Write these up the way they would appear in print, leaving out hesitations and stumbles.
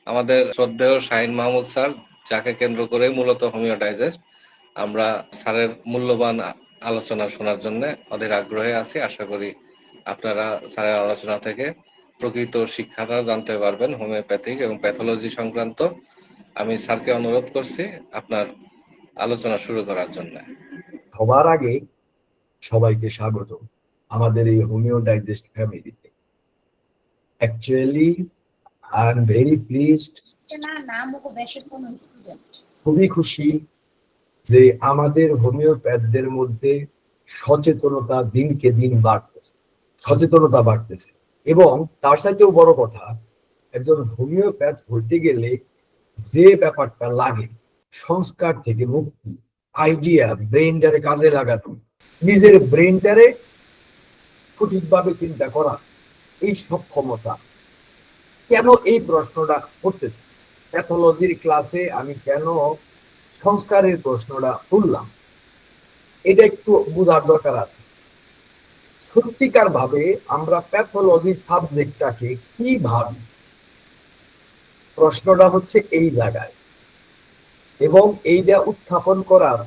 আমাদের শ্রদ্ধেয় শাহিন মাহমুদ স্যার, যাকে কেন্দ্র করে মূলত হোমিও ডাইজেস্ট। আমরা স্যারের মূল্যবান আলোচনা শোনার জন্য অধীর আগ্রহে আছি। আশা করি আপনারা স্যারের আলোচনা থেকে প্রকৃত শিক্ষাটা জানতে পারবেন হোমিওপ্যাথিক এবং প্যাথোলজি সংক্রান্ত। আমি স্যারকে অনুরোধ করছি আপনার আলোচনা শুরু করার জন্য। সবার আগে সবাইকে স্বাগত আমাদের এই হোমিও ডাইজেস্ট ফ্যামিলিতে। Actually I am very pleased, খুবই খুশি যে আমাদের হোমিওপ্যাথদের মধ্যে সচেতনতা দিনকে দিন বাড়তেছে এবং তার সাথেও বড় কথা, একজন হোমিওপ্যাথ হতে গেলে যে ব্যাপারটা লাগে, সংস্কার থেকে মুক্তি, আইডিয়া, ব্রেনটারে কাজে লাগানো, নিজের ব্রেনটারে সঠিকভাবে চিন্তা করা, এই সক্ষমতা। কেন এই প্রশ্নটা করতেছি? প্যাথোলজির ক্লাসে আমি কেন সংস্কারের প্রশ্নটা তুললাম, এটা একটু বোঝার দরকার আছে। সত্যিকার ভাবে আমরা প্যাথোলজি সাবজেক্টটাকে কি ভাবি, প্রশ্নটা হচ্ছে এই জায়গায়। এবং এইটা উত্থাপন করার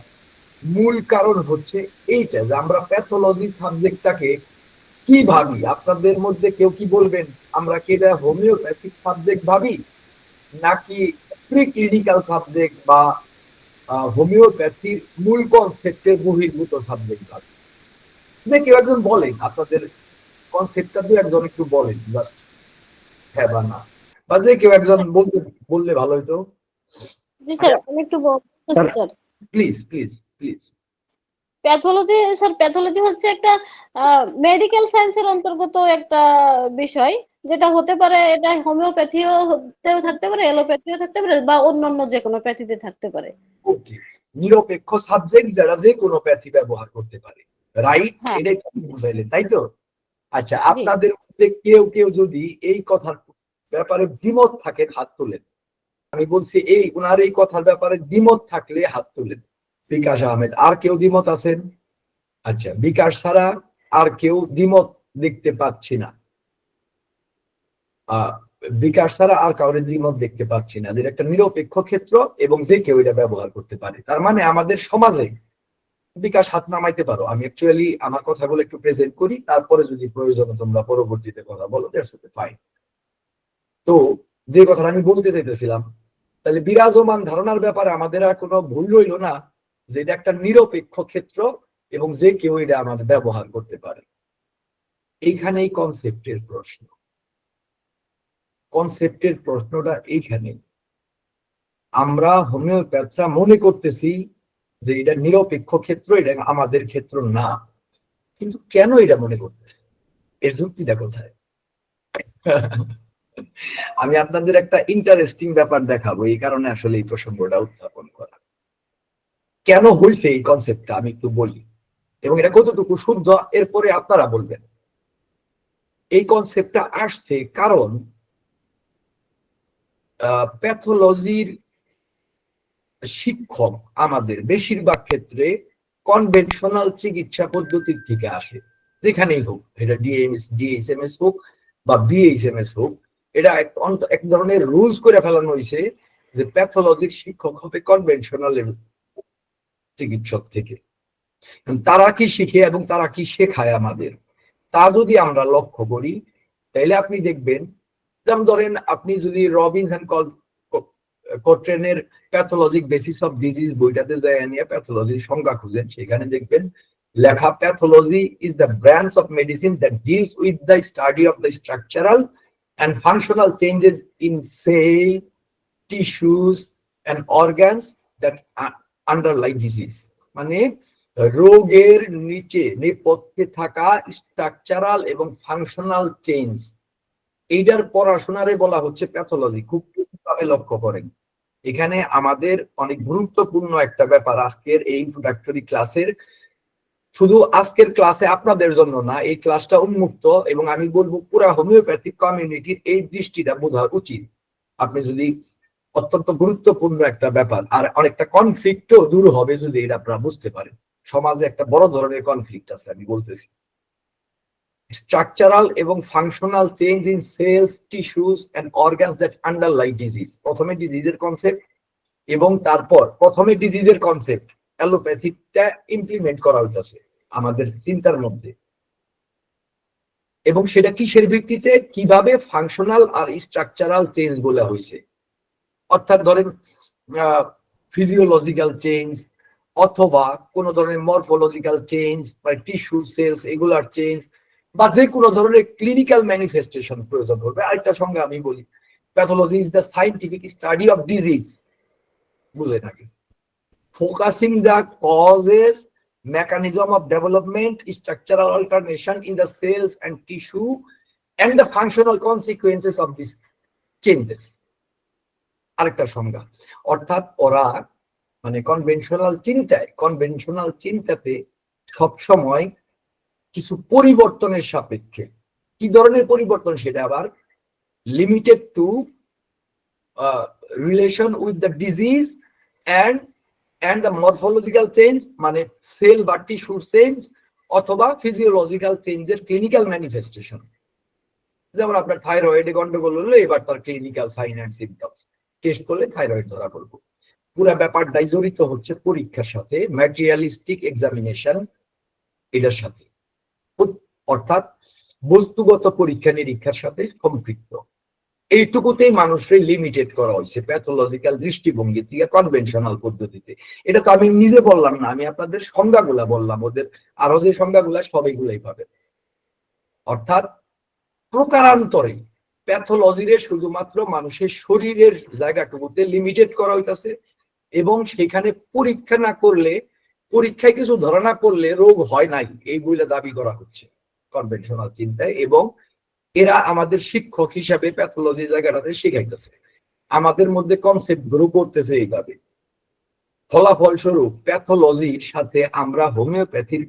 মূল কারণ হচ্ছে এইটা, যে আমরা প্যাথোলজি সাবজেক্টটাকে কি ভাবি। আপনাদের মধ্যে কেউ কি বলবেন আমরা কি এটা হোমিওপ্যাথিক সাবজেক্ট ভাবি, নাকি প্রি ক্লিনিক্যাল সাবজেক্ট বা হোমিওপ্যাথির মূল কনসেপ্টের বহির্ভূত সাবজেক্ট ভাবি? যে কেউ একজন বলেন, আপনাদের কনসেপ্টটা দু একজন একটু বলেন, জাস্ট হ্যাঁ বা না, বা যে কেউ একজন বললে ভালো হতো। জি স্যার, আমি একটু বলতেছি sir. Please please please. Pathology হচ্ছে একটা মেডিকেল সায়েন্সের অন্তর্গত একটা বিষয়, যেটা হতে পারে এটা হোমিওপ্যাথিও থাকতে পারে, এলোপ্যাথিও থাকতে পারে, বা অন্যান্য যে কোনো প্যাথিতে থাকতে পারে। ওকে, নিরপেক্ষ সাবজেক্ট যারা যে কোনো প্যাথি ব্যবহার করতে পারে, রাইট? এটা কি বুঝাইলেন, তাই তো? আচ্ছা, আপনাদের মধ্যে কেউ কেউ যদি এই কথার ব্যাপারে দ্বিমত থাকেন হাত তোলেন। আমি বলছি এই উনার এই কথার ব্যাপারে দ্বিমত থাকলে হাত তোলেন। বিকাশ আহমেদ, আর কেউ দ্বিমত আছেন? আচ্ছা, বিকাশ ছাড়া আর কেউ দ্বিমত দেখতে পাচ্ছি না। বিকাশ ছাড়া আর কাউরে দ্বিমত দেখতে পাচ্ছি না। এদের একটা নিরপেক্ষ ক্ষেত্র এবং যে কেউ এটা ব্যবহার করতে পারে। তার মানে আমাদের সমাজে, বিকাশ হাত নামাইতে পারো, আমি অ্যাকচুয়ালি আমার কথাগুলো একটু প্রেজেন্ট করি, তারপরে যদি প্রয়োজন তোমরা পরবর্তীতে কথা বলো, দ্যাটস ওকে, ফাইন। তো যে কথাটা আমি বলতে চাইতেছিলাম, তাহলে বিরাজমান ধারণার ব্যাপারে আমাদের আর কোনো ভুল রইল না, যে এটা একটা নিরপেক্ষ ক্ষেত্র এবং যে কেউ এটা আমাদের ব্যবহার করতে পারে। এইখানেই কনসেপ্টের প্রশ্নটা এইখানে। আমরা হোমিওপ্যাথরা মনে করতেছি যে এটা নিরপেক্ষ ক্ষেত্র, এটা আমাদের ক্ষেত্র না। কিন্তু কেন এটা মনে করতেছি, এর যুক্তিটা কোথায়? আমি আপনাদের একটা ইন্টারেস্টিং ব্যাপার দেখাবো, এই কারণে আসলে এই প্রসঙ্গটা উত্থাপন করা। কেন হয়েছে এই কনসেপ্টটা আমি একটু বলি, এবং এটা কতটুকু শুদ্ধ এরপরে আপনারা বলবেন। এই কনসেপ্টটা আসছে কারণ প্যাথোলজির শিক্ষক আমাদের বেশিরভাগ ক্ষেত্রে কনভেনশনাল চিকিৎসা পদ্ধতির থেকে আসে, যেখানেই হোক, এটা ডিএইচএমএস হোক বা বিএইচএমএস হোক। এটা এক ধরনের রুলস করে ফেলানো হয়েছে যে প্যাথোলজির শিক্ষক হবে কনভেনশনাল চিকিৎসক থেকে। তারা কি শিখে এবং তারা কি শেখায় আমাদের, তা যদি আমরা লক্ষ্য করি, তাহলে আপনি দেখবেন, যেমন ধরেন আপনি যদি রবিনস এন্ড কোট্রেনের প্যাথোলজিক বেসিস অফ ডিজিজ বইটাতে যায় নিয়ে প্যাথোলজির সংজ্ঞা খুঁজেন, সেখানে দেখবেন লেখা, pathology is the branch of medicine that deals with the study of the structural and functional changes in cell, tissues and organs that underlie disease. মানে রোগের নিচে নেপথ্যে থাকা স্ট্রাকচারাল এবং ফাংশনাল চেঞ্জ, এইটার পড়াশোনারে বলা হচ্ছে প্যাথোলজি। খুব ভাবে লক্ষ্য করেন, এখানে আমাদের অনেক গুরুত্বপূর্ণ একটা ব্যাপার আজকের এই ইন্ট্রোডাক্টরি ক্লাসের। শুধু আজকের ক্লাসে আপনাদের জন্য না, এই ক্লাসটা উন্মুক্ত, এবং আমি বলবো পুরা হোমিওপ্যাথিক কমিউনিটির এই দৃষ্টিটা বোঝা উচিত। আপনি যদি, অত্যন্ত গুরুত্বপূর্ণ একটা ব্যাপার, আর অনেকটা কনফ্লিক্টও দূর হবে যদি এটা আপনারা বুঝতে পারেন। সমাজে একটা বড় ধরনের কনফ্লিক্ট আছে, আমি বলতেছি। স্ট্রাকচারাল এবং functional change in cells, tissues and organs that underlie disease. প্রথমে ডিজিজের কনসেপ্ট এবং তারপর প্রথমে ডিজিজের কনসেপ্ট অ্যালোপ্যাথিকটা ইমপ্লিমেন্ট করা হইতেছে আমাদের চিন্তার মধ্যে, এবং সেটা কিসের ভিত্তিতে, কিভাবে ফাংশনাল আর স্ট্রাকচারাল চেঞ্জ গুলা হয়েছে। অর্থাৎ ধরেন ফিজিওলজিক্যাল চেঞ্জ অথবা কোন ধরনের মরফোলজিক্যাল চেঞ্জ বা টিস্যু সেলস এগুলার চেঞ্জ, বা যে কোনো ধরনের ক্লিনিক্যাল ম্যানিফেস্টেশন প্রয়োজন হবে। আরেকটা সঙ্গে আমি বলি, pathology is the scientific study of disease, বুঝে থাকি, focusing the causes, mechanism of development, structural alternation in the cells and tissue, and the functional consequences of these changes. আরেকটা সংজ্ঞা, অর্থাৎ ওরা মানে কনভেনশনাল চিন্তাতে সবসময় কিছু পরিবর্তনের সাপেক্ষে, কি ধরনের পরিবর্তন সেটা আবার limited to relation with the disease and the morphological change, মানে সেল বা টিস্যুর চেঞ্জ অথবা ফিজিওলজিক্যাল চেঞ্জের ক্লিনিক্যাল ম্যানিফেস্টেশন। যেমন আপনার থাইরয়েডে গন্ডগোল হলো, এবার তার clinical sign and symptoms, test করলে থাইরয়েড ধরা পড়বো। পুরো ব্যাপারটাই জড়িত হচ্ছে পরীক্ষার সাথে, ম্যাটেরিয়ালিস্টিক এক্সামিনেশন এটার সাথে, অর্থাৎ বস্তুগত পরীক্ষা নিরীক্ষার সাথে সম্পৃক্ত। এইটুকুতেই মানুষের লিমিটেড করা হয়েছে প্যাথোলজিক্যাল দৃষ্টিভঙ্গি থেকে কনভেনশনাল পদ্ধতিতে। এটা তো আমি নিজে বললাম না, আমি আপনাদের সংজ্ঞাগুলা বললাম, ওদের আরো যে সংজ্ঞাগুলা সবইগুলাই পাবে। অর্থাৎ প্রকারান্তরে প্যাথোলজিরে শুধুমাত্র মানুষের শরীরের জায়গাটুকুতে লিমিটেড করা হইতাছে, এবং সেখানে পরীক্ষা না করলে, পরীক্ষায় কিছু ধরা না পড়লে রোগ হয় নাই, এই বইলে দাবি করা হচ্ছে কনভেনশনাল চিন্তায়। এবং এরা আমাদের শিক্ষক হিসাবে প্যাথোলজি জায়গাটাতে শিখাইতেছে, আমাদের মধ্যে কনসেপ্ট গুলো করতেছে এইভাবে। ফলাফলস্বরূপ প্যাথোলজির সাথে আমরা হোমিওপ্যাথির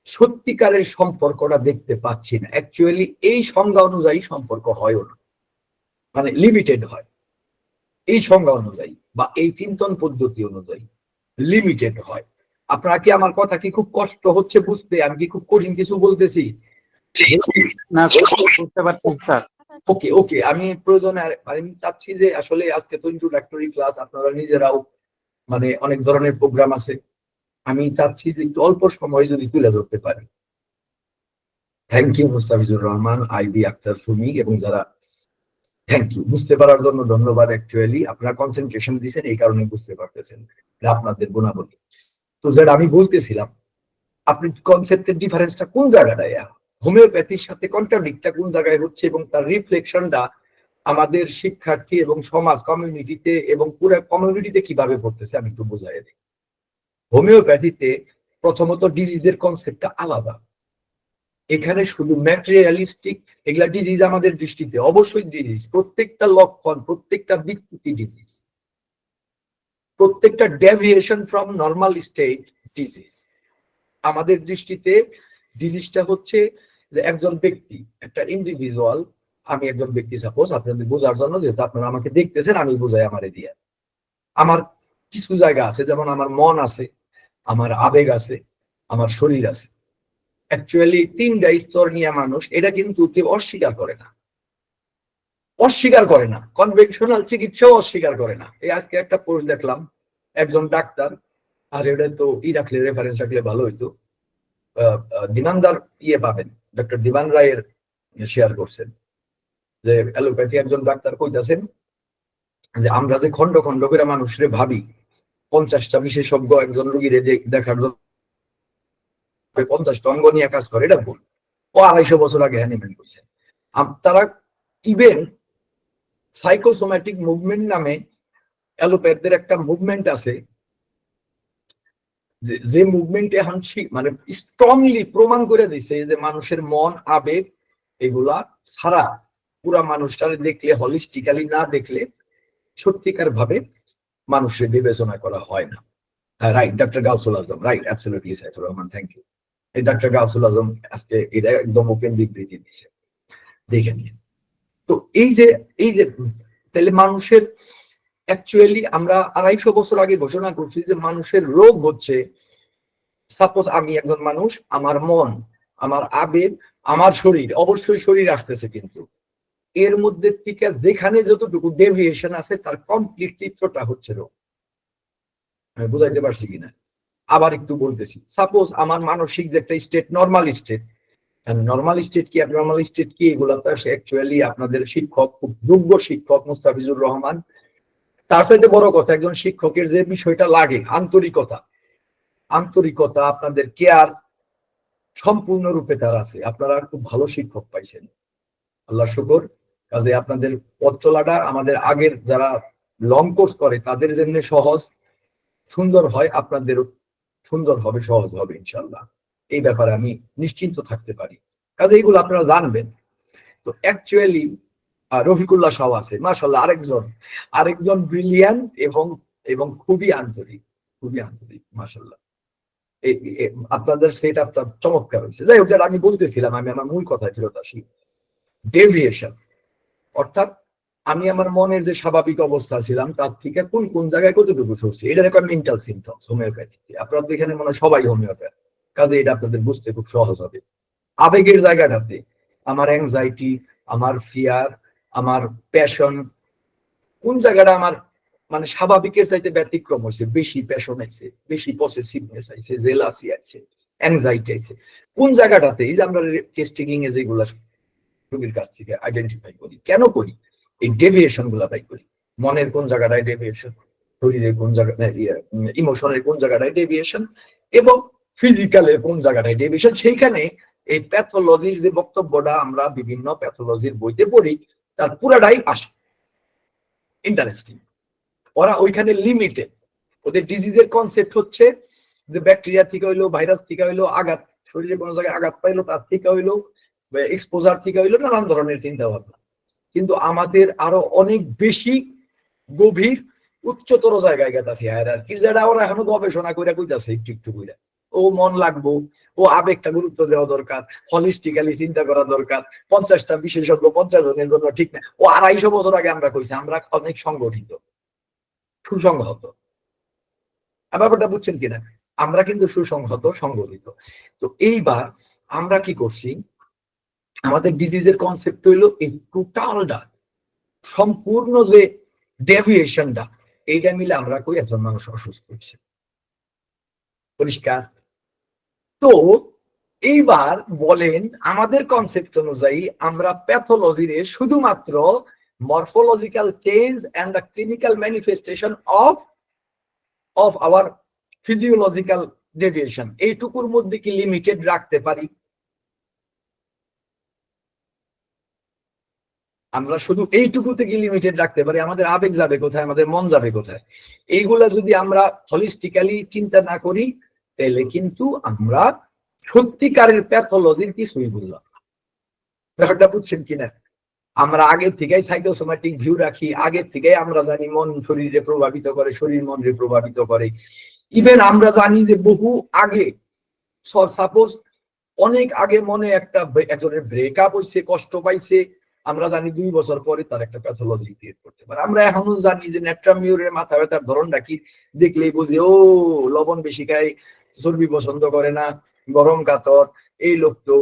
সত্যিকারের সম্পর্কটা দেখতে পাচ্ছি না। অ্যাকচুয়ালি এই সংজ্ঞা অনুযায়ী সম্পর্ক হয়ও না, মানে লিমিটেড হয় এই সংজ্ঞা অনুযায়ী বা এই চিন্তন পদ্ধতি অনুযায়ী লিমিটেড হয়। আপনারা কি, আমার কথা কি খুব কষ্ট হচ্ছে বুঝতে? আমি কি খুব কঠিন কিছু বলতেছি? না, বুঝতে পারছি স্যার। ওকে ওকে, আমি প্রয়োজনে আমি চাচ্ছি যে আসলে আজকে তো ইন্ট্রোডাক্টরি ক্লাস, আপনারা নিজেরাও মানে অনেক ধরনের প্রোগ্রাম আছে, আমি চাচ্ছি যে একটু অল্প সময় যদি তুলে ধরতে পারি। থ্যাংক ইউ মুস্তাফিজুর রহমান, আইবি আক্তার, সুমি এবং যারা, থ্যাংক ইউ, বুঝতে পারার জন্য ধন্যবাদ। অ্যাকচুয়ালি আপনারা কনসেন্ট্রেশন দিয়েছেন, এই কারণে বুঝতে পারতেছেন, আপনাদের গুণাবলী। তো যেটা আমি বলতেছিলাম, আপনি কনসেপ্টের ডিফারেন্সটা কোন জায়গাটায়, হোমিওপ্যাথির সাথে কন্ট্রাডিক্টটা কোন জায়গায় হচ্ছে, এবং তার রিফ্লেকশনটা আমাদের শিক্ষার্থী এবং সমাজ কমিউনিটিতে এবং পুরো কমিউনিটিতে কিভাবে পড়তেছে আমি একটু বোঝাই দিই। হোমিওপ্যাথিতে প্রথমত ডিজিজের কনসেপ্টটা আলাদা, এখানে শুধু ম্যাটেরিয়ালিস্টিক, এগুলা ডিজিজ আমাদের দৃষ্টিতে অবশ্যই ডিজিজ, প্রত্যেকটা লক্ষণ, প্রত্যেকটা বিকৃতি ডিজিজ, প্রত্যেকটা deviation from normal state disease. আমাদের দৃষ্টিতে ডিজিজটা হচ্ছে যে একজন ব্যক্তি, একটা ইন্ডিভিজুয়াল, আমি একজন ব্যক্তি, সাপোজ আপনাদের বোঝার জন্য, যেহেতু আপনারা আমাকে দেখতেছেন আমি বোঝাই আমারে দিয়ে, আমার কিছু জায়গা আছে, যেমন আমার মন আছে, আমার আবেগ আছে, আমার শরীর আছে। অ্যাকচুয়ালি তিনটা স্তর নিয়ে মানুষ, এটা কিন্তু কেউ অস্বীকার করে না, অস্বীকার করে না, কনভেনশনাল চিকিৎসাও অস্বীকার করে না। এই আজকে একটা পোস্ট দেখলাম, একজন ডাক্তার, আর এটা তো রাখলে রেফারেন্স রাখলে ভালো হইতো, দিনান্দার পাবেন, ডক্টর দিবান রায়ের শেয়ার করছেন যে অ্যালোপ্যাথি একজন ডাক্তার কইতাছেন যে আমরা যে খন্ড খন্ড করে মানুষরে ভাবি, 50টা বিশেষজ্ঞ একজন রোগীরে দেখার জন্য 50টা অঙ্গ নিয়ে কাজ করে, এটা ভুল। ও 250 বছর আগে হ্যানিম্যান কইছেন। তারা ইভেন সাইকোসোম্যাটিক মুভমেন্ট নামে অ্যালোপ্যাথদের একটা মুভমেন্ট আছে, যে মুভমেন্টে এখন মানে স্ট্রংলি প্রমাণ করে দিছে যে মানুষের মন, আবেগ এগুলা ছাড়া পুরা মানুষটারে দেখলে, হলিস্টিক্যালি না দেখলে সত্যিকার ভাবে মানুষের বিবেচনা করা হয় না। Right, doctor Gausul Azam, right, absolutely Saifur Rahman, thank you. এই ডক্টর গাউসুল আজম আজকে এটা একদম ওপেন বিবৃতি দিয়েছে, দেখে নিন। তো এই যে তাহলে মানুষের অ্যাকচুয়ালি আমরা 250 বছর আগে ঘোষণা করছি যে মানুষের রোগ হচ্ছে, সাপোজ আমি একজন মানুষ, আমার মন, আমার আবেগ আমার শরীর, অবশ্যই শরীর আসতেছে, কিন্তু এর মধ্যে থেকে যেখানে যতটুকু ডেভিয়েশন আছে তার কমপ্লিট চিত্রটা হচ্ছে রোগ। আমি বুঝাইতে পারছি কিনা? আবার একটু বলতেছি, সাপোজ আমার মানসিক যে একটা state normal state, normal state কি অ্যাবনর্মাল স্টেট কি, এগুলো তো অ্যাকচুয়ালি আপনাদের শিক্ষক, খুব যোগ্য শিক্ষক মুস্তাফিজুর রহমান, তার চাইতে বড় কথা একজন শিক্ষকের যে বিষয়টা লাগে আন্তরিকতা, আন্তরিকতা, আপনাদের কেয়ার সম্পূর্ণরূপে তার আছে। আপনারা খুব ভালো শিক্ষক পাইছেন, আল্লাহ শুকর। কাজে আপনাদের পথ চলাটা আমাদের আগের যারা লং কোর্স করে তাদের জন্য সহজ সুন্দর হয়, আপনাদেরও সুন্দর হবে, সহজ হবে ইনশাল্লাহ। এই ব্যাপারে আমি নিশ্চিন্ত থাকতে পারি। কাজে এইগুলো আপনারা জানবেন। তো অ্যাকচুয়ালি রফিকুল্লাহ শাহ আছে, মাশাআল্লাহ, আরেকজন ব্রিলিয়ান্ট এবং এবং খুবই আন্তরিক, খুবই আন্তরিক, মাশাআল্লাহ। আপনাদের সেট আপটা চমৎকার হয়েছে। যাই হোক, যেটা আমি বলতেছিলাম, আমি আমার মূল কথায় ফেরত আসি। ডেভিয়েশন অর্থাৎ আমি আমার মনের যে স্বাভাবিক অবস্থা ছিলাম তার থেকে কোন কোন জায়গায় কতটুকু সরছি, এটা একটা মেন্টাল সিমটমস হোমিওপ্যাথিতে। আপনারা এখানে মনে হয় সবাই হোমিওপ্যাথ, কাজে এটা আপনাদের বুঝতে খুব সহজ হবে। আবেগের জায়গাটাতে আমার অ্যাংজাইটি, আমার ফিয়ার, আমার প্যাশন, কোন জায়গাটা আমার মানে স্বাভাবিকের চাইতে ব্যতিক্রম হয়েছে, বেশি প্যাশন আছে, বেশি পসেসিভনেস আছে, জেলাসি আছে, অ্যাংজাইটি আছে, কোন জায়গাটাতে, এই যে আমরা টেস্টিং এ যেগুলা রোগীর কাছ থেকে আইডেন্টিফাই করি, কেন করি, এই ডেভিয়েশন গুলা বাই করি। মনের কোন জায়গাটায় ডেভিয়েশন, শরীরের কোন জায়গায়, ইমোশনের কোন জায়গাটায় ডেভিয়েশন, এবং ফিজিক্যালের কোন জায়গাটায় ডেভিয়েশন, সেইখানে এই প্যাথোলজির যে বক্তব্যটা আমরা বিভিন্ন প্যাথোলজির বইতে পড়ি তার পুরাটাই আসে। ইন্টারেস্টিং, ওরা ওইখানে লিমিটেড, ওদের ডিজিজের কনসেপ্ট হচ্ছে যে ব্যাকটেরিয়া থেকে হইলো, ভাইরাস থেকে হইলো, আঘাত, শরীরে কোনো জায়গায় আঘাত পাইলো তার থেকে হইলো, এক্সপোজার থেকে হইলো, নানান ধরনের চিন্তা ভাবনা। কিন্তু আমাদের আরো অনেক বেশি গভীর উচ্চতর জায়গায় গেছে হায়ারার্কির, যেটা ওরা এখনো গবেষণা করে কইতাছে একটু একটু করে। ও মন লাগবো, ও আবেগটা গুরুত্ব দেওয়া দরকার, হলিস্টিক্যালি চিন্তা করা দরকার, 50টা বিশেষজ্ঞ 50 জনের জন্য ঠিক না। ও 250 বছর আগে আমরা কইছি আমরা অনেক সংগঠিত, সুসংহত। ব্যাপারটা বুঝছেন কিনা? আমরা কিন্তু সুসংহত, সংগঠিত। তো এইবার আমরা কি করছি, আমাদের ডিজিজের কনসেপ্ট হইলো এই টোটালটা, সম্পূর্ণ যে ডেভিয়েশনটা, এইটা মিলে আমরা কই একজন মানুষ অসুস্থ হচ্ছে। পরিষ্কার? তো এইবার বলেন আমাদের কনসেপ্ট অনুযায়ী আমরা প্যাথোলজিরে শুধুমাত্র morphological change and the clinical manifestation of our physiological deviation এইটুকুর মধ্যে কি লিমিটেড রাখতে পারি? আমরা শুধু এইটুকুতে কি লিমিটেড রাখতে পারি? আমাদের আবেগ যাবে কোথায়, আমাদের মন যাবে কোথায়? এইগুলা যদি আমরা হলিস্টিক্যালি চিন্তা না করি তাহলে কিন্তু আমরা সত্যিকারের প্যাথোলজির কিছুই বুঝলাম। ব্যাপারটা বুঝছেন কিনা? আমরা আগে থেকেই সাইকোসোম্যাটিক ভিউ রাখি, আগে থেকেই আমরা জানি মন শরীরে প্রভাবিত করে, শরীর মনকে প্রভাবিত করে। ইভেন আমরা জানি যে বহু আগে, সাপোজ অনেক আগে মনে একজনের ব্রেকআপ হয়েছে, কষ্ট পাইছে, আমরা জানি 2 বছর পরে তার একটা প্যাথোলজি ক্রিয়েট করতে পারে। আমরা এখনো জানি যে নেট্রামিউরের মাথা ব্যথার ধরনটা কি, দেখলেই বুঝি ও লবণ বেশি খায়, চর্বি পছন্দ করে না, গরম কাতর, এই লোক তো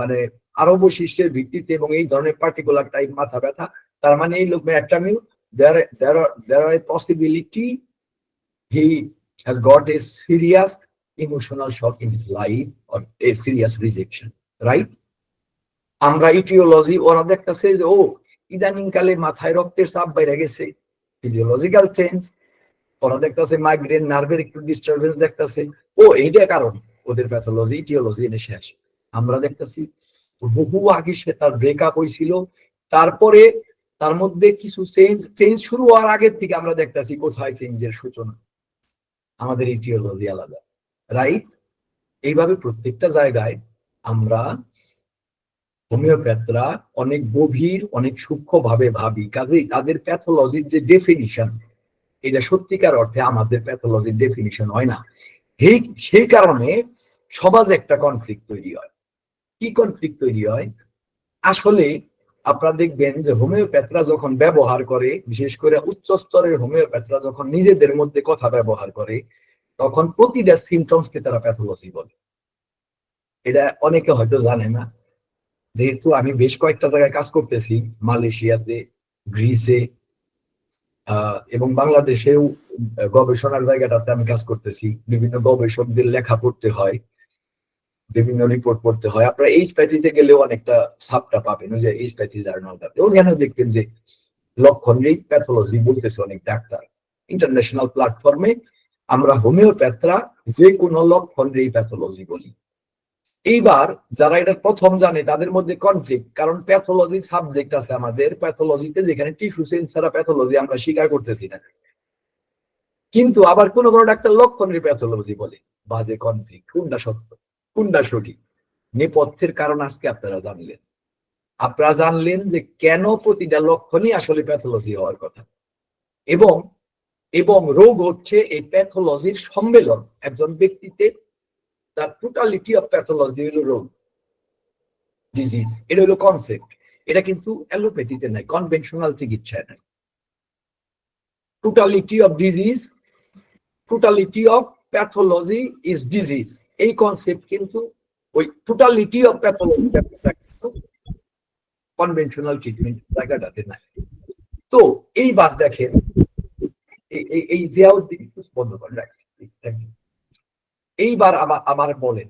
মানে আরো বৈশিষ্ট্যের ভিত্তিতে এবং এই ধরনের পার্টিকুলার টাইপ মাথা ব্যথা, তার মানে এই লোক নেট্রামিউর, there are a possibility he has got a serious emotional shock in his life or a serious rejection, right? আমরা ইটিওলজি, ওরা দেখতেছে যে ও ইদানিং কালে মাথায় রক্তের চাপ বাইরে গেছে, ফিজিওলজিক্যাল চেঞ্জ। ওরা দেখতেছে মাইগ্রেন, নার্ভের একটু ডিস্টারবেন্স দেখতেছে, ও এইটা কারণ, ওদের প্যাথোলজি ইটিওলজি এনে শেষ। আমরা দেখতেছি বহু আগে সে তার ব্রেকআপ হয়েছিল, তারপরে তার মধ্যে কিছু চেঞ্জ শুরু হওয়ার আগের থেকে আমরা দেখতেছি কোথায় চেঞ্জের সূচনা। আমাদের ইটিওলজি আলাদা, রাইট? এইভাবে প্রত্যেকটা জায়গায় আমরা হোমিওপ্যাথরা অনেক গভীর, অনেক সূক্ষ্ম ভাবে ভাবি, কাজেই তাদের প্যাথোলজির যে ডেফিনিশন, এটা সত্যিকার অর্থে আমাদের প্যাথোলজির ডেফিনিশন হয় না। সেই কারণে সমাজে একটা কনফ্লিক্ট তৈরি হয়। কি কনফ্লিক্ট তৈরি হয়? আসলে আপনারা দেখবেন যে হোমিওপ্যাথরা যখন ব্যবহার করে, বিশেষ করে উচ্চ স্তরের হোমিওপ্যাথরা যখন নিজেদের মধ্যে কথা ব্যবহার করে, তখন প্রতিটা সিমটমসকে তারা প্যাথোলজি বলে। এটা অনেকে হয়তো জানে না, যেহেতু আমি বেশ কয়েকটা জায়গায় কাজ করতেছি, মালয়েশিয়াতে, গ্রিসে, এবং বাংলাদেশেও গবেষণার জায়গাটাতে আমি কাজ করতেছি। বিভিন্ন গবেষকদের লেখা পড়তে হয়, বিভিন্ন রিপোর্ট পড়তে হয়। আপনারা এই স্প্যাথিতে গেলেও অনেকটা ছাপটা পাবেন, ওই যে এই স্প্যাথি জার্নালটাতে, ওখানেও দেখবেন যে লক্ষণ রেট প্যাথোলজি বলতেছে অনেক ডাক্তার। ইন্টারন্যাশনাল প্ল্যাটফর্মে আমরা হোমিওপ্যাথরা যে কোনো লক্ষণ রেট প্যাথোলজি বলি। এইবার যারা এটা প্রথম জানে তাদের মধ্যে কনফ্লিক্ট, কারণ প্যাথোলজি সাবজেক্ট আছে আমাদের প্যাথোলজিতে, যেখানে টিস্যু সেন্স ছাড়া প্যাথোলজি আমরা স্বীকার করতেছি না। কিন্তু আবার কোন কোন ডাক্তার লক্ষণের প্যাথোলজি বলে। বাজে কনফ্লিক্ট, কোনটা সত্য কোনটা সঠিক? নেপথ্যের কারণ আজকে আপনারা জানলেন। আপনারা জানলেন যে কেন প্রতিটা লক্ষণই আসলে প্যাথোলজি হওয়ার কথা, এবং এবং রোগ হচ্ছে এই প্যাথোলজির সম্মেলন। একজন ব্যক্তিতে তার টোটালিটি অফ প্যাথোলজি হলো রোগ, ডিজিজ, এটা হলো কনসেপ্ট। এটা কিন্তু অ্যালোপ্যাথিতে নাই, কনভেনশনাল চিকিৎসায় নাই। Totality of disease, totality of pathology is disease, এই কনসেপ্ট কিন্তু ওই totality of pathology conventional treatment জায়গাটাতে নাই। তো এইবার দেখেন, এই জিয়াউদ্দিন বন্ধ করেন, এইবার আমার বলেন,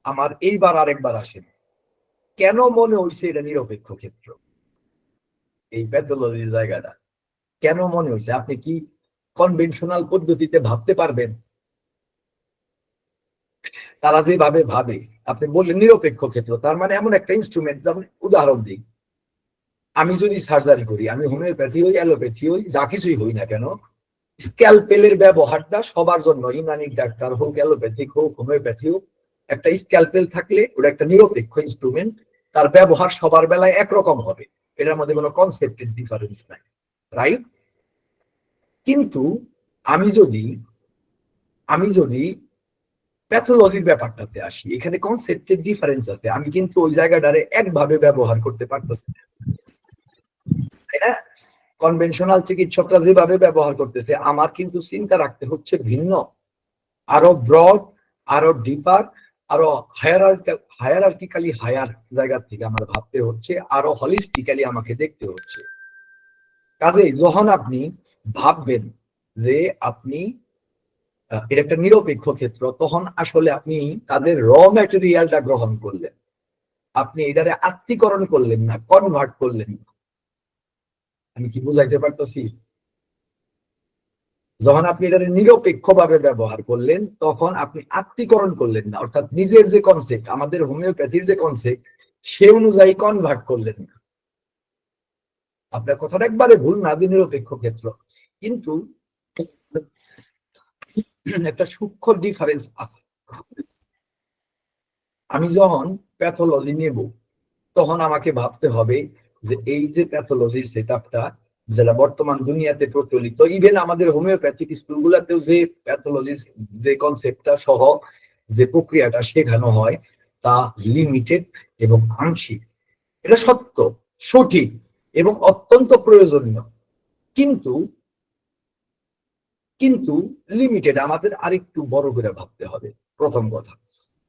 আমার এইবার আরেকবার আসেন, কেন মনে হয়েছে এটা নিরপেক্ষ ক্ষেত্র? এই প্যাথোলজির জায়গাটা কেন মনে হয়েছে? আপনি কি কনভেনশনাল পদ্ধতিতে ভাবতে পারবেন? তারা যেভাবে ভাবে, আপনি বললেন নিরপেক্ষ ক্ষেত্র, তার মানে এমন একটা ইনস্ট্রুমেন্ট। যেমন উদাহরণ দিই, আমি যদি সার্জারি করি, আমি হোমিওপ্যাথি হই, অ্যালোপ্যাথি হই, যা কিছুই হই না কেন, স্ক্যালপেলের ব্যবহারটা সবার জন্য, ইউনানি ডাক্তার হোক, অ্যালোপ্যাথিক হোক, হোমিওপ্যাথি হোক, একটা স্ক্যালপেল থাকলে ওটা একটা নিরপেক্ষ ইনস্ট্রুমেন্ট, তার ব্যবহার সবার বেলায় একরকম হবে, এটার মধ্যে কোনো কনসেপ্টের ডিফারেন্স নাই, রাইট? কিন্তু আমি যদি প্যাথোলজির ব্যাপারটাতে আসি, এখানে কনসেপ্টের ডিফারেন্স আছে। আমি কিন্তু ওই জায়গাটারে একভাবে ব্যবহার করতে পারতেছি না, তাই না? কনভেনশনাল চিকিৎসকরা যেভাবে ব্যবহার করতেছে, আমার কিন্তু চিন্তা রাখতে হচ্ছে ভিন্ন, আরো ব্রড, আরো ডিপার, আরো হায়ারার্কিক্যালি হায়ার জায়গা থেকে আমার ভাবতে হচ্ছে, আরো হলিস্টিক্যালি আমাকে দেখতে হচ্ছে। কাজেই যখন আপনি ভাববেন যে আপনি এটা একটা নিরপেক্ষ ক্ষেত্র, তখন আসলে আপনি তাদের র ম্যাটেরিয়ালটা গ্রহণ করলেন, আপনি এটারে আত্মীকরণ করলেন না, কনভার্ট করলেন না। আমি কি বুঝাইতে পারতেছি? যখন আপনি এটারে নিরপেক্ষভাবে ব্যবহার করলেন, তখন আপনি আত্মীকরণ করলেন না, অর্থাৎ নিজের যে কনসেপ্ট, আমাদের হোমিওপ্যাথির যে কনসেপ্ট, সে অনুযায়ী কনভার্ট করলেন না। আপনার কথাটা একবারে ভুল না যে নিরপেক্ষ ক্ষেত্র, কিন্তু একটা সূক্ষ্ম ডিফারেন্স আছে। আমি যখন প্যাথোলজি নেব, তখন আমাকে ভাবতে হবে যে এই যে প্যাথোলজির সেটআপটা যেটা বর্তমান দুনিয়াতে প্রচলিত, ইভেন আমাদের হোমিওপ্যাথিক স্কুলগুলোতেও যে প্যাথোলজির যে কনসেপ্টটা সহ যে প্রক্রিয়াটা শেখানো হয়, তা লিমিটেড এবং আংশিক। এটা সত্য, সঠিক এবং অত্যন্ত প্রয়োজনীয়, কিন্তু কিন্তু লিমিটেড। আমাদের আরেকটু বড় করে ভাবতে হবে, প্রথম কথা।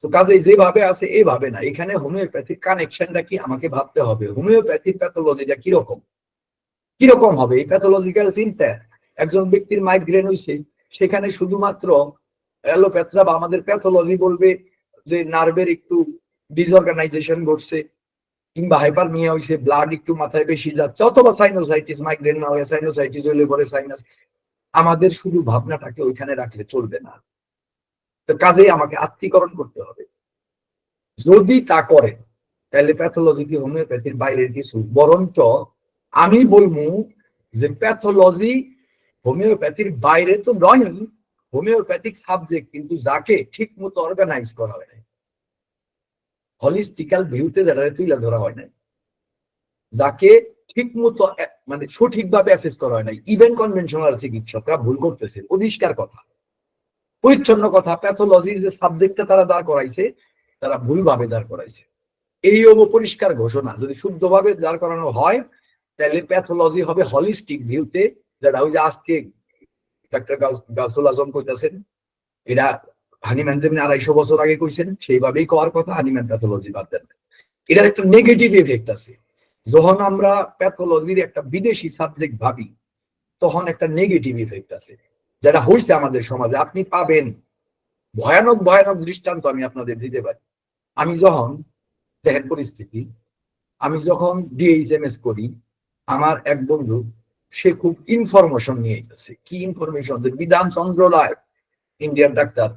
তো কাজেই যেভাবে আছে এইভাবে না, এখানে হোমিওপ্যাথিক কানেকশনটা কি আমাকে ভাবতে হবে, হোমিওপ্যাথিক প্যাথোলজিটা কিরকম কিরকম হবে। এই প্যাথোলজিক্যাল চিন্তা, একজন ব্যক্তির মাইগ্রেন হয়েছে, সেখানে শুধুমাত্র অ্যালোপ্যাথরা বা আমাদের প্যাথোলজি বলবে যে নার্ভের একটু ডিসঅর্গানাইজেশন ঘটছে, কিংবা হাইপারমিয়া হয়েছে, ব্লাড একটু মাথায় বেশি যাচ্ছে, অথবা সাইনোসাইটিস, মাইগ্রেন না হয়ে সাইনোসাইটিস হইলে পরে সাইনাস। আমাদের শুধু ভাবনাটাকে ওইখানে রাখলে চলবে না, তো কাজেই আমাকে আত্মীকরণ করতে হবে। যদি তা করেন, তাহলে প্যাথোলজি কি হোমিওপ্যাথির বাইরের কিছু? বরঞ্চ আমি বলবো যে প্যাথোলজি হোমিওপ্যাথির বাইরে তো নয়, হোমিওপ্যাথিক সাবজেক্ট, কিন্তু যাকে ঠিক মতো অর্গানাইজ করা হয় নাই, হলিস্টিক্যাল ভিউতে যারা তুলে ধরা হয় নাই, যাকে ঠিক মতো মানে সঠিকভাবে অ্যাসেস করা হয় নাই। ইভেন কনভেনশনাল চিকিৎসকরা ভুল করতেছে, পরিষ্কার কথা, পরিচ্ছন্ন কথা। প্যাথোলজির যে সাবজেক্টটা তারা দাঁড় করাইছে, তারা ভুলভাবে দাঁড় করাইছে। এই পরিষ্কার ঘোষণা, যদি শুদ্ধভাবে দাঁড় করানো হয়, তাহলে প্যাথোলজি হবে হলিস্টিক ভিউতে, যেটা ওই যে আজকে ডাক্তার গাউসুল আজম কইতাছেন, এটা হানিম্যান যেমনি 250 বছর আগে কইছেন সেইভাবেই করার কথা, হানিম্যান প্যাথোলজি বাদ দেন। এটার একটা নেগেটিভ এফেক্ট আছে। যখন আমরা প্যাথোলজির একটা বিদেশি সাবজেক্ট ভাবি তখন একটা নেগেটিভ ইফেক্ট আছে, যেটা হয়েছে আমাদের সমাজে। আপনি পাবেন ভয়ানক ভয়ানক দৃষ্টান্ত আমি আপনাদের দিতে পারি। আমি যখন, দেখেন পরিস্থিতি, আমি যখন ডিএইচএমএস করি, আমার এক বন্ধু সে খুব ইনফরমেশন নিয়ে গেছে। কি ইনফরমেশন? বিধান চন্দ্র রায় ইন্ডিয়ান ডাক্তার,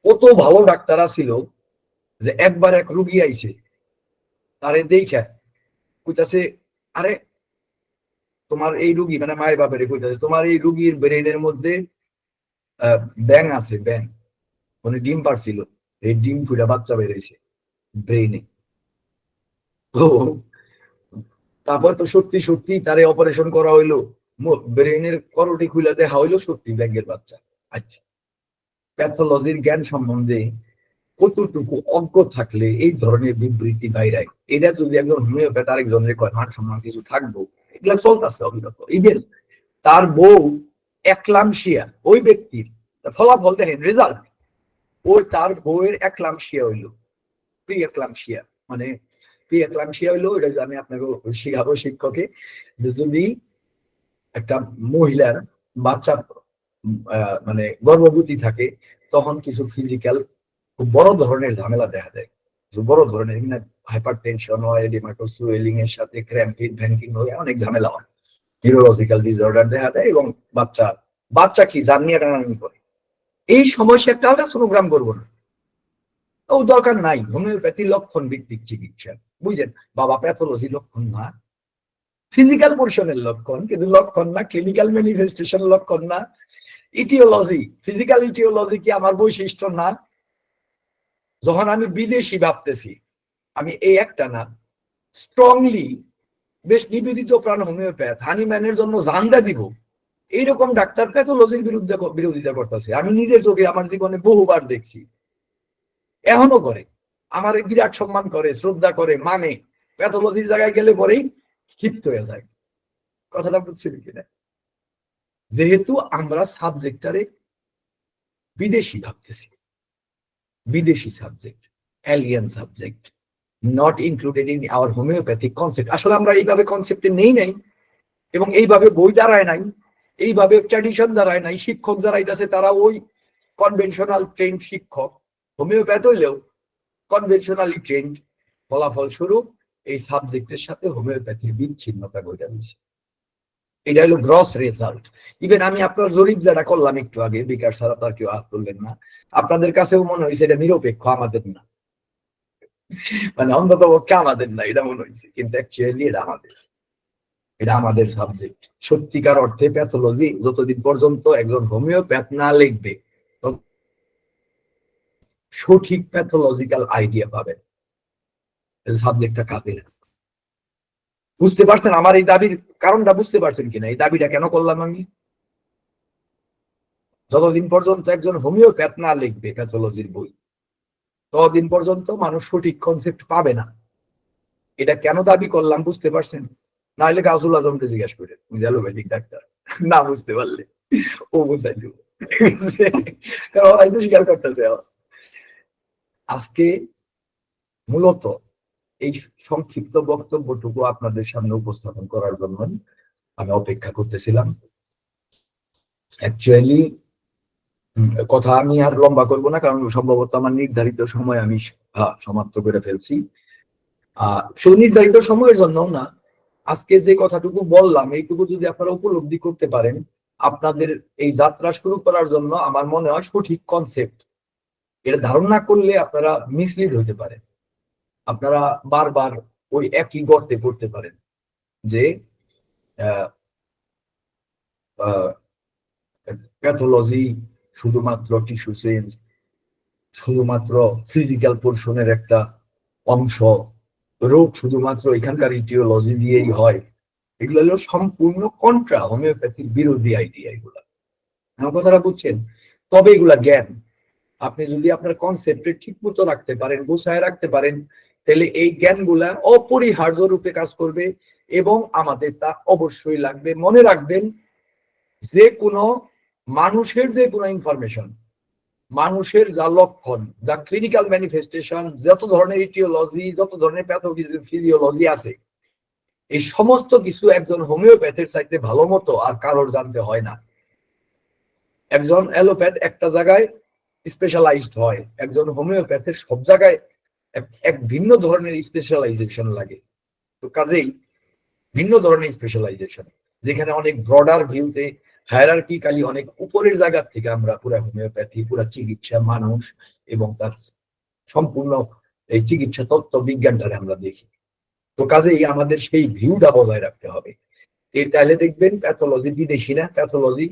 কত ভালো ডাক্তার ছিল যে একবার এক রুগী আইছে, তারে দেখে কইতাছে, আরে তোমার এই রুগী, মানে মায়ের বাপের কইতাছে, তোমার এই রুগীর ব্রেনের মধ্যে ব্যাং আছে, ব্যাং মানে ডিম পারছিল, এই ডিম ফুটা বাচ্চা বেরিয়েছে ব্রেইনে। তো তারপর তো সত্যি সত্যি তারে অপারেশন করা হইলো, ব্রেইনের করোটি খুলে দেখা হইলো সত্যি ব্যাঙের বাচ্চা। আচ্ছা, প্যাথোলজির জ্ঞান সম্বন্ধে কতটুকু অজ্ঞ থাকলে এই ধরনের বিবৃতি বাইরায়। এটা যদি একজন হোমিওপ্যাথ আরেকজনের কয় মান সম্মান কিছু থাকবো, এগুলো চলতেছে অবিরত। ইভেন তার বউ একলামশিয়া, ওই ব্যক্তির ফলাফল দেখেন, রেজাল্ট, ওই তার বউয়ের একলামশিয়া হইলো, প্রি একলামশিয়া, মানে প্রি একলামশিয়া হইলো, এটা আমি আপনাকে শিখাবো শিক্ষকে, যে যদি একটা মহিলার বাচ্চা মানে গর্ভবতী থাকে তখন কিছু ফিজিক্যাল খুব বড় ধরনের ঝামেলা দেখা দেয়, বড় ধরনের হাইপার টেনশন হয়, ডিমাটোসুয়েলিং এর সাথে ক্র্যাম্পিং ভ্যাঙ্কিং হয়, অনেক ঝামেলা হয়, নিউরোলজিক্যাল ডিসঅর্ডার দেখা দেয়, এবং বাচ্চা কি জানিয়ে টানানি করে। এই সময় সে একটা আল্ট্রাসোনোগ্রাম করবো না, ও দরকার নাই। হোমিওপ্যাথি লক্ষণ ভিত্তিক চিকিৎসা, বুঝলেন বাবা, প্যাথোলজি লক্ষণ না, ফিজিক্যাল পোর্শনের লক্ষণ, কিন্তু লক্ষণ না, ক্লিনিক্যাল ম্যানিফেস্টেশন লক্ষণ না। ইটিওলজি, ফিজিক্যাল ইটিওলজি কি আমার বৈশিষ্ট্য না? যখন আমি বিদেশি ভাবতেছি, আমি এই একটা না, স্ট্রংলি বেশ নিবেদিত প্রাণ হোমিওপ্যাথ, হানিম্যানের জন্য জানদা দিব, এইরকম ডাক্তার প্যাথোলজির বিরোধিতা করতেছে। আমি নিজের চোখে আমার জীবনে বহুবার দেখছি, এখনো করে, আমার বিরাট সম্মান করে, শ্রদ্ধা করে, মানে প্যাথোলজির জায়গায় গেলে পরেই ক্ষিপ্ত হয়ে যায়। কথাটা বুঝছেন কিনা? যেহেতু আমরা সাবজেক্টারে বিদেশি ভাবতেছি, বিদেশি subject, alien subject, not included in our homeopathic concept. আসলে আমরা এইভাবে কনসেপ্টে নেই নাই, এবং এইভাবে বই দাঁড়ায় নাই, এইভাবে ট্র্যাডিশন দাঁড়ায় নাই। শিক্ষক যারা আছে তারা ওই কনভেনশনাল ট্রেন্ড শিক্ষক, হোমিওপ্যাথ হইলেও কনভেনশনালি ট্রেন্ড। ফলাফল স্বরূপ এই সাবজেক্টের সাথে হোমিওপ্যাথির বিচ্ছিন্নতা ঘটে গেছে। এটা হলো গ্রস রেজাল্ট। ইভেন আমি আপনার জরিপ যেটা করলাম একটু আগে, বিকাশ ছাড়া তার কেউ হাত তুললেন না, আপনাদের কাছেও মনে হয়েছে এটা নিরপেক্ষ, আমাদের না, মানে অন্তত পক্ষে আমাদের না এটা মনে হয়েছে, কিন্তু অ্যাকচুয়ালি এটা আমাদের, এটা আমাদের সাবজেক্ট। সত্যিকার অর্থে প্যাথোলজি যতদিন পর্যন্ত একজন হোমিওপ্যাথ না লিখবে সঠিক প্যাথোলজিক্যাল আইডিয়া পাবেন সাবজেক্টটা কাঁদে না। বুঝতে পারছেন আমার এই দাবির কারণটা? বুঝতে পারছেন কিনা এই দাবিটা কেন করলাম আমি? যতদিন পর্যন্ত একজন হোমিওপ্যাথ না লিখবে প্যাথোলজির বই, ততদিন পর্যন্ত মানুষ সঠিক কনসেপ্ট পাবে না। এটা কেন দাবি করলাম বুঝতে পারছেন? না হলে গাউসুল আজমকে জিজ্ঞাসা করে, অ্যালোপ্যাথিক ডাক্তার, না বুঝতে পারলে ও বুঝাই দিব, কারণ ওরাই তো স্বীকার করতেছে। আজকে মূলত এই সংক্ষিপ্ত বক্তব্যটুকু আপনাদের সামনে উপস্থাপন করার জন্য আমি অপেক্ষা করতেছিলাম। অ্যাকচুয়ালি কথা আমি আর লম্বা করব না, কারণ সম্ভবত আমার নির্ধারিত সময় আমি সমাপ্ত করে ফেলছি। শুধু নির্ধারিত সময়ের জন্য না, আজকে যে কথাটুকু বললাম এইটুকু যদি আপনারা উপলব্ধি করতে পারেন, আপনাদের এই যাত্রা শুরু করার জন্য আমার মনে হয় সঠিক কনসেপ্ট এটা ধারণা করলে আপনারা মিসলিড হতে পারেন, আপনারা বারবার ওই একই গর্তে পড়তে পারেন যে প্যাথোলজি শুধুমাত্র টিস্যু চেঞ্জ, শুধুমাত্র ফিজিক্যাল পোর্শনের একটা অংশ, রোগ শুধুমাত্র এখানকার ইটিওলজি দিয়েই হয়। এগুলো হলো সম্পূর্ণ কন্ট্রা হোমিওপ্যাথির বিরোধী আইডিয়া। এগুলা আমার কথাটা বুঝছেন? তবে এগুলা জ্ঞান আপনি যদি আপনার কনসেপ্টে ঠিক মতো রাখতে পারেন, গুছায় রাখতে পারেন, তাহলে এই জ্ঞানগুলা অপরিহার্য রূপে কাজ করবে। এবং আমাদের তা অবশ্যই লাগবে। মনে রাখবেন, যে কোনো মানুষের যে কোনো ইনফরমেশন মানুষের যা লক্ষণ, যা ক্লিনিক্যাল ম্যানিফেস্টেশন, যত ধরনের ইটিওলজি, যত ধরনের ফিজিওলজি আছে, এই সমস্ত কিছু একজন হোমিওপ্যাথের চাইতে ভালো মতো আর কারোর জানতে হয় না। একজন অ্যালোপ্যাথ একটা জায়গায় স্পেশালাইজড হয়, একজন হোমিওপ্যাথের সব জায়গায় এক ভিন্ন ধরনের স্পেশালাইজেশন লাগে। তো কাজেই ভিন্ন ধরনের স্পেশালাইজেশন, যেখানে অনেক ব্রডার ভিউতে হায়ারার্কিক্যালি অনেক উপরের জায়গা থেকে আমরা পুরা হোমিওপ্যাথি, পুরা চিকিৎসা, মানুষ এবং তার সম্পূর্ণ এই চিকিৎসা তত্ত্ব বিজ্ঞানটারে আমরা দেখি। তো কাজেই আমাদের সেই ভিউটা বজায় রাখতে হবে। এর তাহলে দেখবেন প্যাথোলজি বিদেশি না, প্যাথোলজি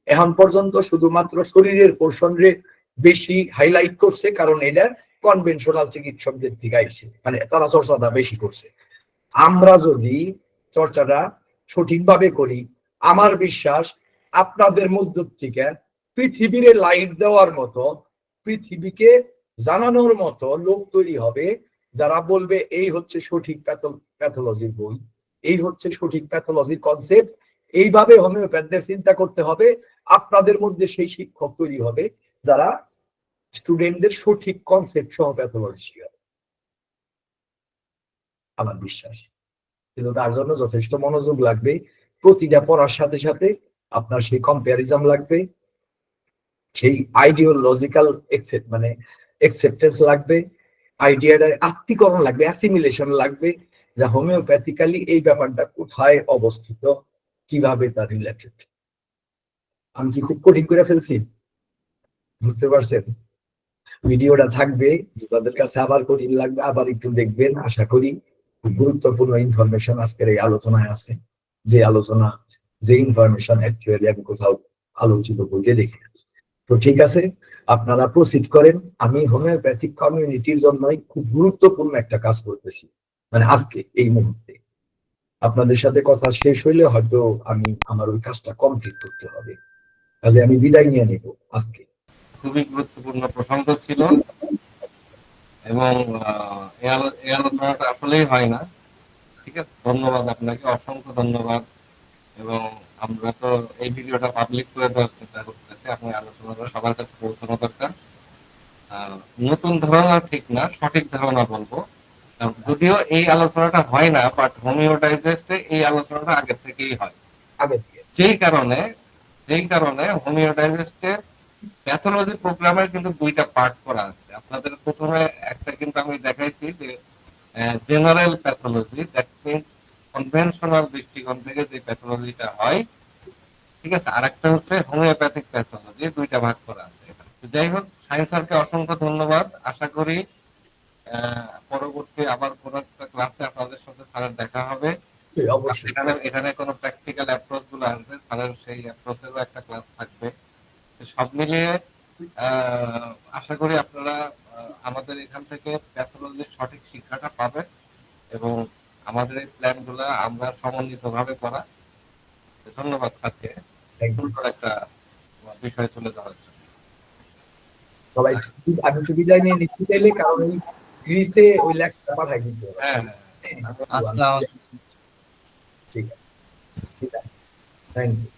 এখন পর্যন্ত শুধুমাত্র শরীরের পোর্শন রে বেশি হাইলাইট করছে, কারণ এটা কনভেনশনাল চিকিৎসকদের থেকে আইছে, মানে তারা চর্চাটা বেশি করছে। আমরা যদি চর্চাটা সঠিকভাবে করি, আমার বিশ্বাস আপনাদের মধ্য থেকে পৃথিবীর লাইট দেওয়ার মতো, পৃথিবীকে জানানোর মতো লোক তৈরি হবে, যারা বলবে এই হচ্ছে সঠিক প্যাথোলজির বই, এই হচ্ছে সঠিক প্যাথোলজির কনসেপ্ট, এইভাবে হোমিওপ্যাথদের চিন্তা করতে হবে। আপনাদের মধ্যে সেই শিক্ষক তৈরি হবে যারা স্টুডেন্টদের সঠিক কনসেপ্ট সহ প্যাথোলজি শিখাবে, আমার বিশ্বাস। কিন্তু তার জন্য যথেষ্ট মনোযোগ লাগবে, প্রতিটা পড়ার সাথে সাথে আপনার সেই কম্পারিজম লাগবে, সেই আইডিওলজিক্যাল মানে একসেপ্টেন্স লাগবে, আইডিয়াটার আত্মীকরণ লাগবে, অ্যাসিমিলেশন লাগবে, যা হোমিওপ্যাথিক্যালি এই ব্যাপারটা কোথায় অবস্থিত, কিভাবে তার রিলেটেড। আমি কি খুব কঠিন করে ফেলছি? বুঝতে পারছেন? ভিডিওটা থাকবে, তাদের কাছে আবার কঠিন লাগবে, আবার একটু দেখবেন। আশা করি খুব গুরুত্বপূর্ণ ইনফরমেশন আজকের এই আলোচনায় আছে, যে আলোচনা, যে ইনফরমেশন অ্যাকচুয়ালি আমি কোথাও আলোচিত বইতে দেখি। তো ঠিক আছে, আপনারা প্রসিড করেন। আমি হোমিওপ্যাথিক কমিউনিটির জন্যই খুব গুরুত্বপূর্ণ একটা কাজ করতেছি, মানে আজকে এই মুহূর্তে। আপনাদের সাথে কথা শেষ হইলে হয়তো আমি আমার ওই কাজটা কমপ্লিট করতে হবে, কাজে আমি বিদায় নিয়ে নেব আজকে। খুবই গুরুত্বপূর্ণ প্রসঙ্গ ছিল এবং এই আলোচনাটা আসলেই হয় না। ঠিক আছে, ধন্যবাদ আপনাকে, অসংখ্য ধন্যবাদ। এবং আমরা তো এই ভিডিওটা পাবলিক করে দেওয়ার চেষ্টা করতেছি, আপনি আলোচনাটা সবার কাছে পৌঁছানো দরকার। নতুন ধারণা ঠিক না, সঠিক ধারণা বলবো। যদিও এই আলোচনাটা হয় না, বাট হোমিও ডাইজেস্টে এই আলোচনাটা আগে থেকেই হয়। যেই কারণে হোমিও ডাইজেস্টের প্যাথোলজি প্রোগ্রামের কিন্তু দুইটা পার্ট করা আছে। আপনাদের প্রথমে একটা কিন্তু আমি দেখাইছি যে general pathology, that means conventional দৃষ্টিকোণ থেকে যে প্যাথোলজিটা হয়, ঠিক আছে। আর একটা হচ্ছে হোমিওপ্যাথিক প্যাথোলজি, দুইটা ভাগ করা আছে। যাই হোক, সায়েন্স স্যারকে অসংখ্য ধন্যবাদ। আশা করি পরবর্তী আবার কোন একটা ক্লাসে আপনাদের সাথে স্যারের দেখা হবে। এখানে কোনো প্র্যাকটিক্যাল অ্যাপ্রোচ গুলো আসবে, স্যারের সেই অ্যাপ্রোচেরও একটা ক্লাস থাকবে। সব মিলিয়ে আশা করি আপনারা আমাদের এখান থেকে প্যাথোলজির সঠিক শিক্ষাটা পাবেন এবং আমাদের এই প্ল্যান গুলা আমরা সমন্বিত ভাবে করা। ধন্যবাদ স্যারকে একটা বিষয় তুলে দেওয়ার জন্য। সবাই আমি একটু বিদায় নিয়ে নিচ্ছি চাইলে, কারণ ওই গ্রিসে ওই লেখাটা পাঠাই দিতে হবে। হ্যাঁ, ঠিক আছে, থ্যাংক ইউ।